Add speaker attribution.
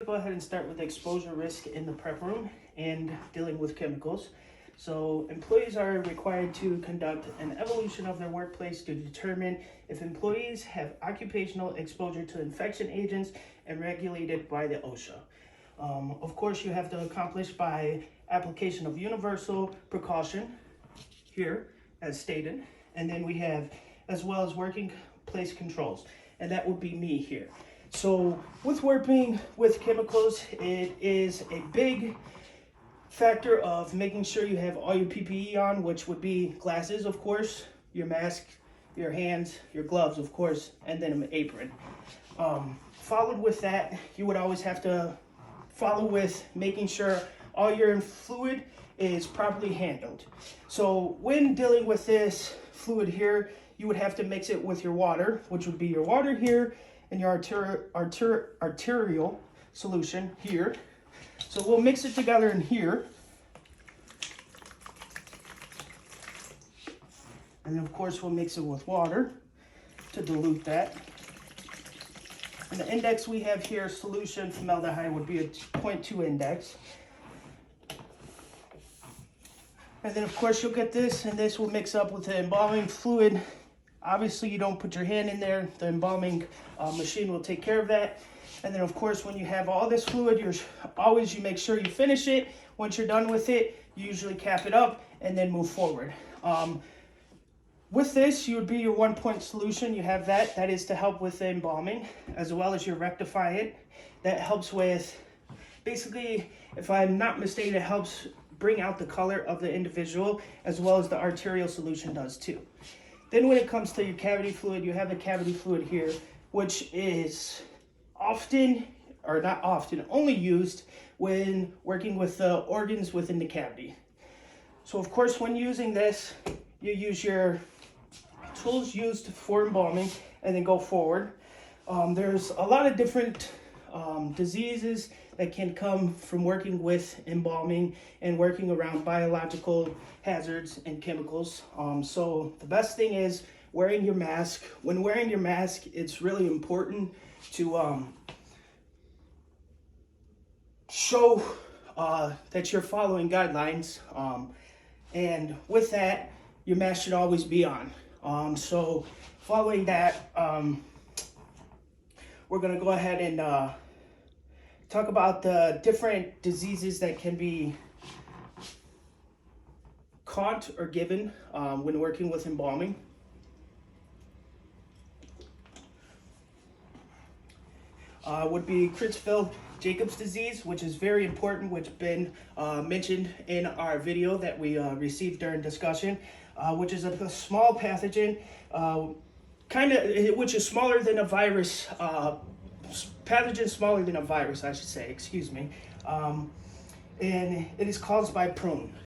Speaker 1: go ahead and start with exposure risk in the prep room and dealing with chemicals. So employees are required to conduct an evaluation of their workplace to determine if employees have occupational exposure to infection agents and regulated by the OSHA. Of course, you have to accomplish by application of universal precaution here as stated, and then we have as well as working place controls, and that would be me here. So with working with chemicals, it is a big factor of making sure you have all your PPE on, which would be glasses, of course, your mask, your hands, your gloves, of course, and then an apron. Followed with that, you would always have to follow with making sure all your fluid is properly handled. So when dealing with this fluid here, you would have to mix it with your water, which would be your water here and your arterial solution here. So we'll mix it together in here. And then of course we'll mix it with water to dilute that. And the index we have here, solution formaldehyde, would be a 0.2 index. And then of course you'll get this, and this will mix up with the embalming fluid. Obviously you don't put your hand in there, the embalming machine will take care of that. And then of course when you have all this fluid, you make sure you finish it. Once you're done with it, you usually cap it up and then move forward. With this, you would be your 1-point solution. You have that is to help with the embalming, as well as your rectifiant. That helps with, basically, if I'm not mistaken, it helps bring out the color of the individual, as well as the arterial solution does too. Then when it comes to your cavity fluid, you have the cavity fluid here, which is often, or not often, only used when working with the organs within the cavity. So of course, when using this, you use your tools used for embalming and then go forward. There's a lot of different diseases that can come from working with embalming and working around biological hazards and chemicals. So the best thing is wearing your mask. When wearing your mask, it's really important to show that you're following guidelines. And with that, your mask should always be on. So following that, we're gonna go ahead and talk about the different diseases that can be caught or given when working with embalming. Would be Creutzfeldt-Jacobs disease, which is very important, which has been mentioned in our video that we received during discussion, which is a small pathogen, which is smaller than a virus, pathogen smaller than a virus, I should say, excuse me. And it is caused by prune.